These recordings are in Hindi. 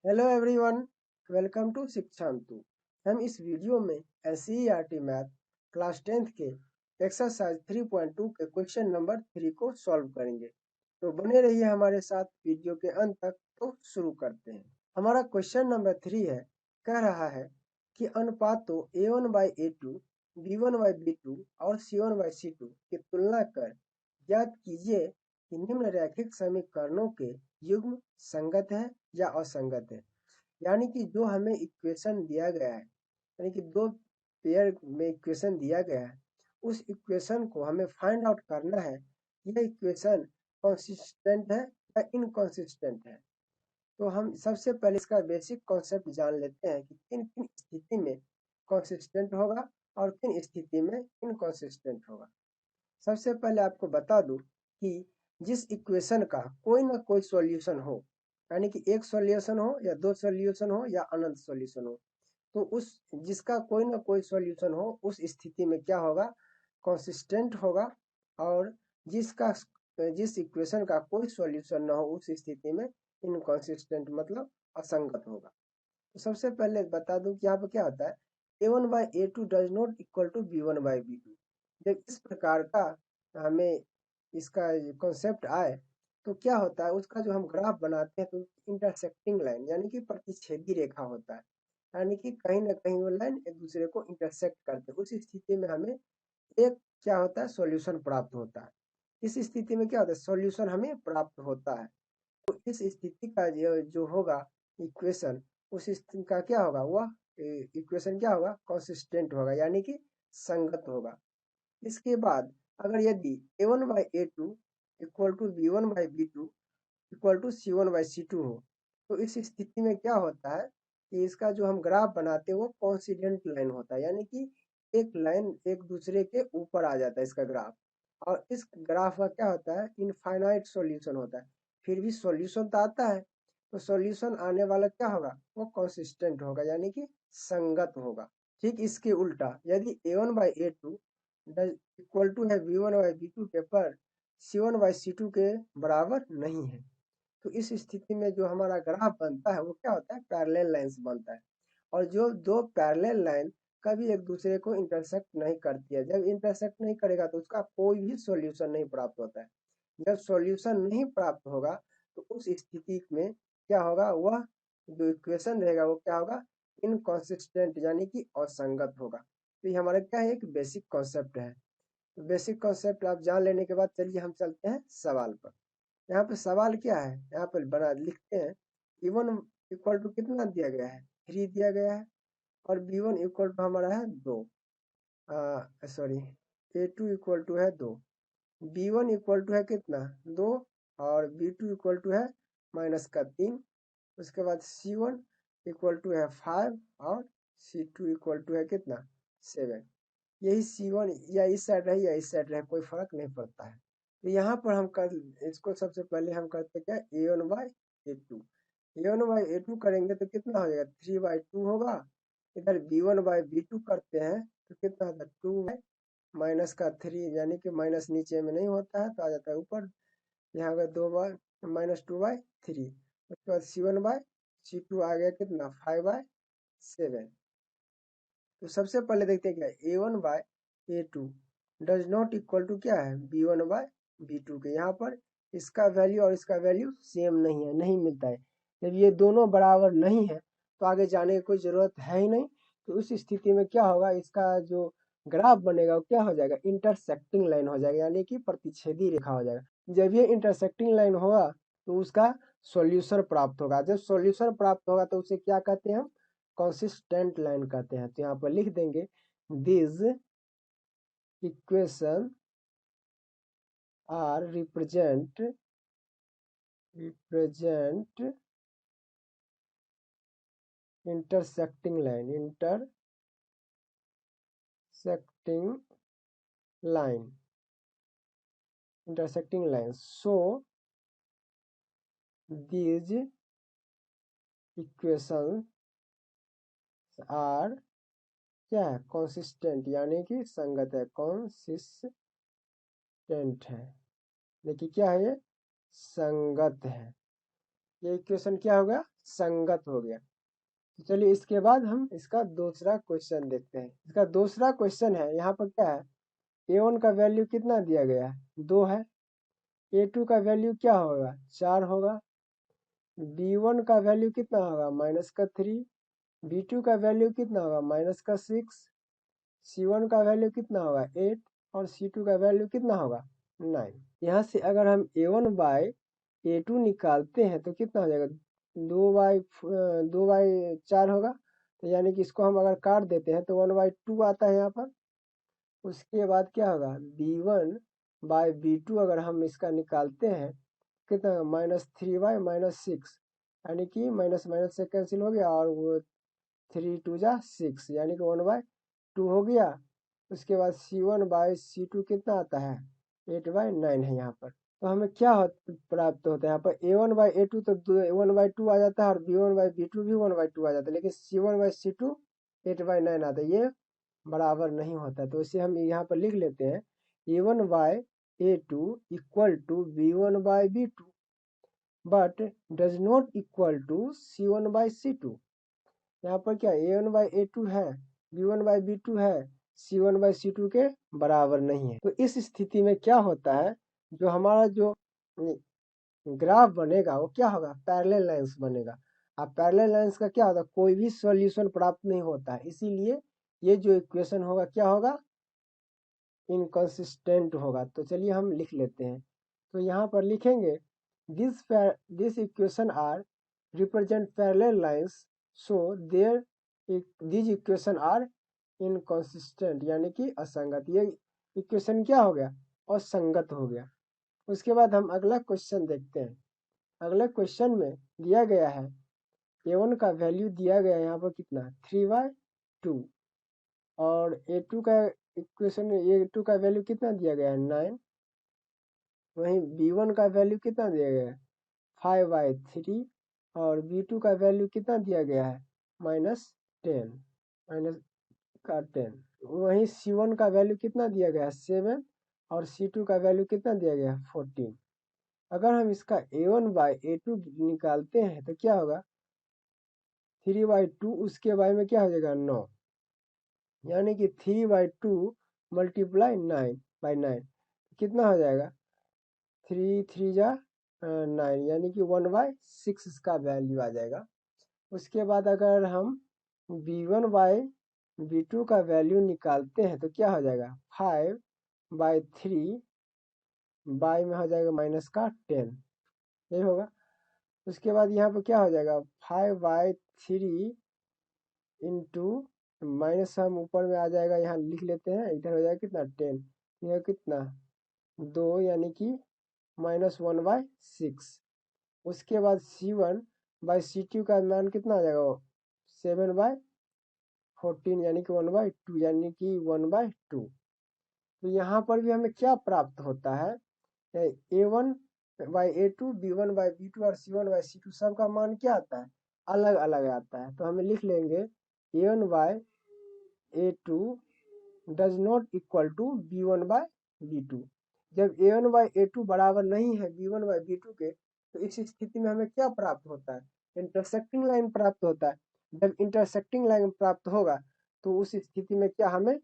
Hello everyone, welcome to Shikshantu. हम इस वीडियो में एनसीईआरटी मैथ क्लास 10th के एक्सरसाइज 3.2 के क्वेश्चन नंबर 3 को सॉल्व करेंगे। तो बने रहिए हमारे साथ वीडियो के अंत तक। तो शुरू करते हैं। हमारा क्वेश्चन नंबर 3 है, कह रहा है कि अनुपातों a1/a2, b1/b2 और c1/c2 की तुलना कर ज्ञात कीजिए कि निम्न रैखिक समीकरणों के युग्म संगत है या असंगत है। यानी कि जो हमें इक्वेशन दिया गया है, यानी कि दो पेयर में इक्वेशन दिया गया है, उस इक्वेशन को हमें फाइंड आउट करना है। यह इक्वेशन कंसिस्टेंट है या इनकंसिस्टेंट है। तो हम सबसे पहले इसका बेसिक कॉन्सेप्ट जान लेते हैं कि किन किन स्थिति में कंसिस्टेंट होगा और किन स्थिति में इनकंसिस्टेंट होगा। सबसे पहले आपको बता दूं कि जिस इक्वेशन का कोई ना कोई सॉल्यूशन हो, यानी कि एक सॉल्यूशन हो या दो सॉल्यूशन हो या अनंत सॉल्यूशन हो, तो उस जिसका कोई ना कोई सॉल्यूशन हो उस स्थिति में क्या होगा, कंसिस्टेंट होगा। और जिसका जिस इक्वेशन का कोई सॉल्यूशन ना हो उस स्थिति में इनकंसिस्टेंट मतलब असंगत होगा। तो सबसे पहले बता दूं कि यहाँ पर क्या होता है, a1/a2 does not equal to b1/b2। जब इस प्रकार का हमें इसका कॉन्सेप्ट आए तो क्या होता है, उसका जो हम ग्राफ बनाते हैं तो इंटरसेक्टिंग लाइन यानी कि प्रतिच्छेदी रेखा होता है, यानी कि कहीं ना कहीं वो लाइन एक दूसरे को इंटरसेक्ट करते हैं। उस स्थिति में हमें एक क्या होता है, सॉल्यूशन प्राप्त होता है। इस स्थिति में क्या होता है, सॉल्यूशन हमें प्राप्त होता है। तो इस स्थिति का जो होगा इक्वेशन, उस स्थिति का क्या होगा, वह इक्वेशन क्या होगा, कंसिस्टेंट होगा यानी कि संगत होगा। इसके बाद अगर यदि a1/a2 equal to b1/b2 equal to c1/c2 हो, तो इस स्थिति में क्या होता है कि इसका जो हम ग्राफ बनाते हैं वो कोइंसिडेंट लाइन होता है, यानी कि एक लाइन एक दूसरे के ऊपर आ जाता है इसका ग्राफ। और इस ग्राफ का क्या होता है, इनफाइनाइट सॉल्यूशन होता है। फिर भी सॉल्यूशन तो आता है, तो सॉल्यूशन आने वाला क्या होगा, वो कंसिस्टेंट होगा यानी कि संगत होगा। ठीक इसके उल्टा यदि a1/a2 इक्वल टू है b1/b2 के पर c1/c2 के बराबर नहीं है, तो इस स्थिति में जो हमारा ग्राफ बनता है वो क्या होता है, पैरेलल लाइंस बनता है। और जो दो पैरेलल लाइन कभी एक दूसरे को इंटरसेक्ट नहीं करती है, जब इंटरसेक्ट नहीं करेगा तो उसका कोई भी सॉल्यूशन नहीं प्राप्त होता है। जब सॉल्यूशन नहीं प्राप्त होगा तो उस स्थिति में क्या होगा, वह जो इक्वेशन रहेगा वो क्या होगा, इनकंसिस्टेंट यानी कि असंगत होगा। तो ये हमारा क्या है, एक बेसिक कॉन्सेप्ट है। तो बेसिक कॉन्सेप्ट आप जान लेने के बाद चलिए हम चलते हैं सवाल पर। यहाँ पे सवाल क्या है, यहाँ पर बना लिखते हैं, e1 इक्वल टू कितना दिया गया है, 3 दिया गया है। और b1 इक्वल टू हमारा है 2, सॉरी a2 इक्वल टू है 2, b1 इक्वल टू है कितना 2, और b2 इक्वल टू है -3। उसके बाद c1 इक्वल टू है 5 और c2 इक्वल टू है कितना 7। यही C1 या इस साइड रहे या इस साइड रहे कोई फर्क नहीं पड़ता है। तो यहाँ पर हम कर इसको सबसे पहले हम करते क्या, a1/a2। a1/a2 करेंगे तो कितना हो जाएगा, 3/2 होगा। इधर b1/b2 करते हैं तो कितना होता है, 2 -3, यानी कि माइनस नीचे में नहीं होता है तो आ जाता है ऊपर। यहाँ का 2 -2/3। उसके बाद c1/c2 आ गया कितना, 5/7। तो सबसे पहले देखते हैं क्या, a1/a2 does not equal to क्या है, b1/b2 के। यहाँ पर इसका वैल्यू और इसका वैल्यू सेम नहीं है, नहीं मिलता है। जब ये दोनों बराबर नहीं है तो आगे जाने की कोई जरूरत है ही नहीं। तो उस स्थिति में क्या होगा, इसका जो ग्राफ बनेगा वो क्या हो जाएगा, इंटरसेक्टिंग लाइन हो जाएगा यानी कि प्रतिच्छेदी रेखा हो जाएगा। जब ये इंटरसेक्टिंग लाइन होगा तो उसका सॉल्यूशन प्राप्त होगा। जब सॉल्यूशन प्राप्त होगा तो उसे क्या कहते हैं हम, कंसिस्टेंट लाइन कहते हैं। तो यहाँ पर लिख देंगे, this equation are represent intersecting line, line intersecting lines, so these equations are क्या है, consistent यानी कि संगत है, consistent है। देखिए क्या है, ये संगत है। ये इक्वेशन क्या हो गया, संगत हो गया। तो चलिए इसके बाद हम इसका दूसरा क्वेश्चन देखते हैं। इसका दूसरा क्वेश्चन है, यहाँ पर क्या है, a1 का वैल्यू कितना दिया गया है, 2 है। a2 का वैल्यू क्या होगा, 4 होगा। b1 का वैल्यू कितना होगा, -3। b2 का वैल्यू कितना होगा, -6। c1 का वैल्यू कितना होगा, 8। और c2 का वैल्यू कितना होगा, 9। यहाँ से अगर हम a1/a2 निकालते हैं तो कितना हो जाएगा, 2/4 होगा। तो यानी कि इसको हम अगर काट देते हैं तो 1/2 आता है यहाँ पर। उसके बाद क्या होगा, b1/b2 अगर हम इसका निकालते हैं कितना, -3/-6, यानी कि माइनस माइनस से कैंसिल हो गया और वो 3 2 जा 6, यानी कि 1/2 हो गया। उसके बाद c1/c2 कितना आता है, 8/9 है यहाँ पर। तो हमें क्या प्राप्त होता है यहाँ पर, a1/a2 तो 1/2 आ जाता है और b1/b2 भी 1/2 आ जाता है, लेकिन c1/c2 8/9 आता है, ये बराबर नहीं होता। तो इसे हम यहाँ पर लिख लेते हैं, a1/a2 equal to b1/b2 but does not equal to c1/c2। यहाँ पर क्या a1/a2 है, b1/b2 है, c1/c2 के बराबर नहीं है। तो इस स्थिति में क्या होता है, जो हमारा जो ग्राफ बनेगा वो क्या होगा, पैरेलल लाइंस बनेगा। अब पैरेलल लाइंस का क्या होता है, कोई भी सॉल्यूशन प्राप्त नहीं होता है, इसीलिए ये जो इक्वेशन होगा क्या होगा, इनकंसिस्टेंट होगा। तो चलिए हम लिख लेते हैं। तो यहाँ पर लिखेंगे, this equation are represent parallel lines, so there this equation are inconsistent, यानी कि असंगत। ये इक्वेशन क्या हो गया, असंगत हो गया। उसके बाद हम अगला क्वेश्चन देखते हैं। अगले क्वेश्चन में दिया गया है, a1 का वैल्यू दिया गया है यहाँ पर कितना, 3/2। और a2 का इक्वेशन में a2 का वैल्यू कितना दिया गया है, 9। वहीं b1 का वैल्यू कितना दिया गया है, 5/3। और b2 का वैल्यू कितना दिया गया है, -10, -10। वहीं c1 का वैल्यू कितना दिया गया है, 7। और c2 का वैल्यू कितना दिया गया है, 14। अगर हम इसका a1/a2 निकालते हैं तो क्या होगा, 3/2, उसके बाद में क्या हो जाएगा, 9, यानी कि 3/2 मल्टीप्लाई 9/9 कितना हो जाएगा, 3 3 जा 9, यानी कि 1/6 इसका वैल्यू आ जाएगा। उसके बाद अगर हम b1/b2 का वैल्यू निकालते हैं तो क्या हो जाएगा, 5/3 बाई में हो जाएगा -10, यही होगा। उसके बाद यहाँ पर क्या हो जाएगा, 5/3 इंटू माइनस, हम ऊपर में आ जाएगा, यहाँ लिख लेते हैं, इधर हो जाएगा कितना, 10, यह कितना 2, यानी कि -1/6। उसके बाद c1/c2 का मान कितना आ जाएगा, 7/14, यानी कि 1/2, यानी कि 1/2। तो यहाँ पर भी हमें क्या प्राप्त होता है, a1/a2, b1/b2 और c1/c2 सबका मान क्या आता है, अलग अलग आता है। तो हमें लिख लेंगे, a1/a2 does not equal to b1/b2। जब a1/a2 बराबर नहीं है b1/b2 के, तो इस स्थिति में हमें क्या प्राप्त होता है, इंटरसेक्टिंग लाइन प्राप्त होता है। जब इंटरसेक्टिंग लाइन प्राप्त होगा तो उस स्थिति में क्या, हमें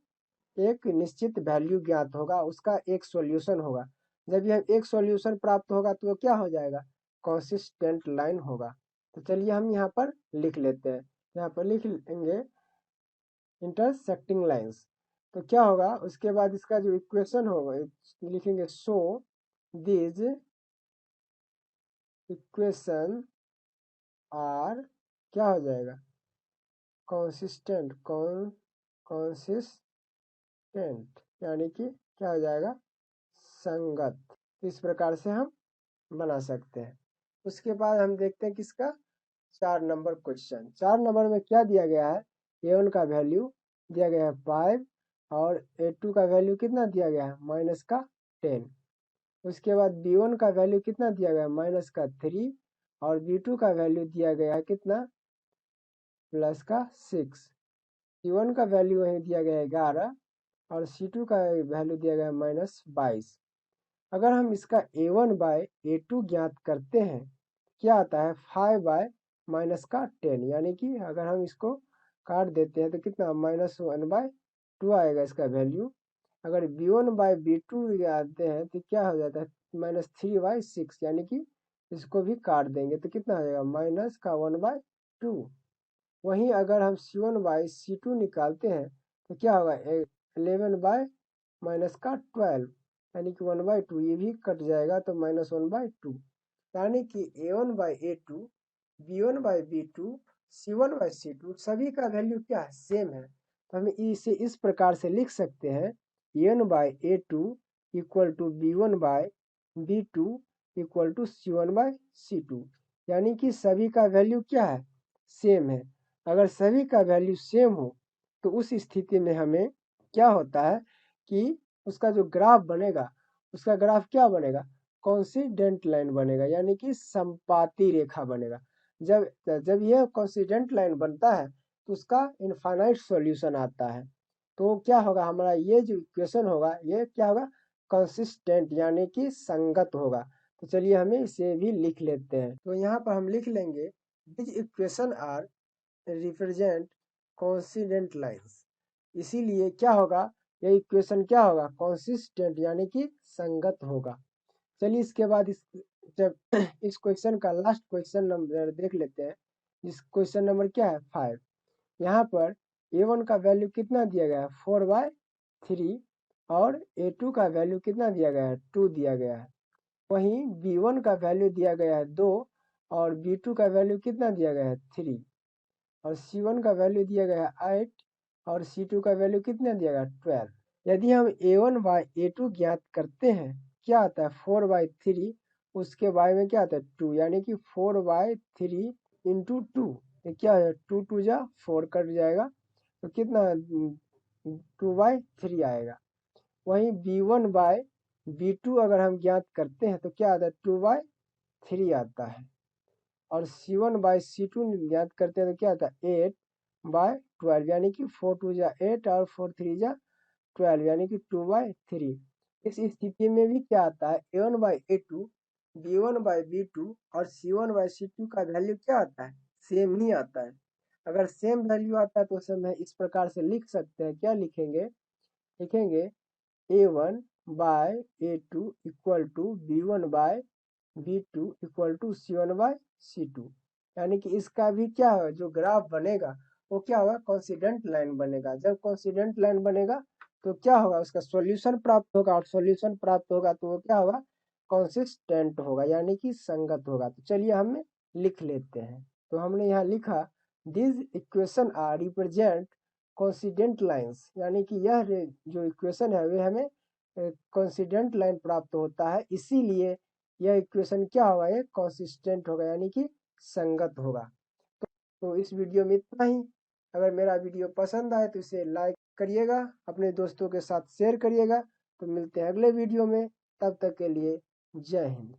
एक निश्चित वैल्यू ज्ञात होगा, उसका एक सॉल्यूशन होगा। जब यह एक सॉल्यूशन प्राप्त होगा तो क्या हो जाएगा, कंसिस्टेंट लाइन होगा। तो चलिए हम यहाँ पर लिख लेते हैं, यहाँ पर लिख लेंगे इंटरसेक्टिंग लाइंस। तो क्या होगा, उसके बाद इसका जो इक्वेशन होगा लिखेंगे, सो दिस इक्वेशन आर क्या हो जाएगा, कंसिस्टेंट, कंसिस्टेंट, यानी कि क्या हो जाएगा, संगत। इस प्रकार से हम बना सकते हैं। उसके बाद हम देखते हैं किसका, 4 नंबर क्वेश्चन। 4 नंबर में क्या दिया गया है, a1 का वैल्यू दिया गया है 5 और a2 का वैल्यू कितना दिया गया है, -10। उसके बाद b1 का वैल्यू कितना दिया गया है, -3। और b2 का वैल्यू दिया गया है कितना, +6। c1 का वैल्यू वहीं दिया गया है 11 और c2 का वैल्यू दिया गया है -22। अगर हम इसका a1/a2 ज्ञात करते हैं क्या आता है 5 बाय माइनस का 10, यानी कि अगर हम इसको काट देते हैं तो कितना -1/2 आएगा इसका वैल्यू। अगर b1/b2 आते हैं तो क्या हो जाता है -3/6, यानी कि इसको भी काट देंगे तो कितना हो जाएगा माइनस का 1/2। वहीं अगर हम c1/c2 निकालते हैं तो क्या होगा 11 बाय माइनस का 12, यानी कि 1/2, ये भी कट जाएगा तो -1/2, यानी कि a1/a2, b1/b2, c1/c2 सभी का वैल्यू क्या है सेम है। तो हम इसे इस प्रकार से लिख सकते हैं a1/a2 equal to b1/b2 equal to c1/c2, यानी कि सभी का वैल्यू क्या है सेम है। अगर सभी का वैल्यू सेम हो तो उस स्थिति में हमें क्या होता है कि उसका जो ग्राफ बनेगा उसका ग्राफ क्या बनेगा कॉन्सिडेंट लाइन बनेगा, यानी कि संपाती रेखा बनेगा। जब जब यह कॉन्सिडेंट लाइन बनता है तो उसका इनफाइनाइट सॉल्यूशन आता है। तो क्या होगा हमारा ये जो इक्वेशन होगा ये क्या होगा कंसिस्टेंट, यानी कि संगत होगा। तो चलिए हमें इसे भी लिख लेते हैं। तो यहाँ पर हम लिख लेंगे this equation are represent coincident lines, इसीलिए क्या होगा ये इक्वेशन क्या होगा कंसिस्टेंट, यानी कि संगत होगा। चलिए इसके बाद जब इस क्वेश्चन का लास्ट क्वेश्चन नंबर देख लेते हैं। इस क्वेश्चन नंबर क्या है 5। यहाँ पर a1 का वैल्यू कितना दिया गया है 4/3 और a2 का वैल्यू कितना दिया गया है 2 दिया गया है। वहीं b1 का वैल्यू दिया गया है 2 और b2 का वैल्यू कितना दिया गया है 3 और c1 का वैल्यू दिया गया है 8 और c2 का वैल्यू कितना दिया गया है 12। यदि हम a1/a2 ज्ञात करते हैं क्या आता है 4/3, उसके बाय में क्या आता है 2, यानी कि 4/3 इंटू 2, ये क्या है 2 2 जा 4 कट जाएगा तो कितना 2/3 आएगा। वहीं b1/b2 अगर हम ज्ञात करते हैं तो क्या आता है 2/3 आता है और c1/c2 ज्ञात करते हैं तो क्या आता है 8/12, यानी कि 4 2 जा 8 और 4 3 जा 12, यानी कि 2/3। इस स्थिति में भी क्या आता है a1/a2, b1/b2 और c1/c2 का वैल्यू क्या आता है सेम ही आता है। अगर सेम वैल्यू आता है तो उसे हम इस प्रकार से लिख सकते हैं, क्या लिखेंगे लिखेंगे a1/a2 equal to b1/b2 equal to c1/c2, यानी कि इसका भी क्या है जो ग्राफ बनेगा वो क्या होगा कॉन्सिडेंट लाइन बनेगा। जब कॉन्सिडेंट लाइन बनेगा तो क्या होगा उसका सॉल्यूशन प्राप्त होगा और सॉल्यूशन प्राप्त होगा तो वो क्या होगा कंसिस्टेंट होगा, यानी कि संगत होगा। तो चलिए हम लिख लेते हैं। तो हमने यहाँ लिखा this equation are represent coincident lines, यानी कि यह जो इक्वेशन है वे हमें कॉन्सिडेंट लाइन प्राप्त होता है, इसीलिए यह इक्वेशन क्या होगा ये कंसिस्टेंट होगा, यानी कि संगत होगा। तो इस वीडियो में इतना ही। अगर मेरा वीडियो पसंद आए तो इसे लाइक करिएगा, अपने दोस्तों के साथ शेयर करिएगा। तो मिलते हैं अगले वीडियो में, तब तक के लिए जय हिंद।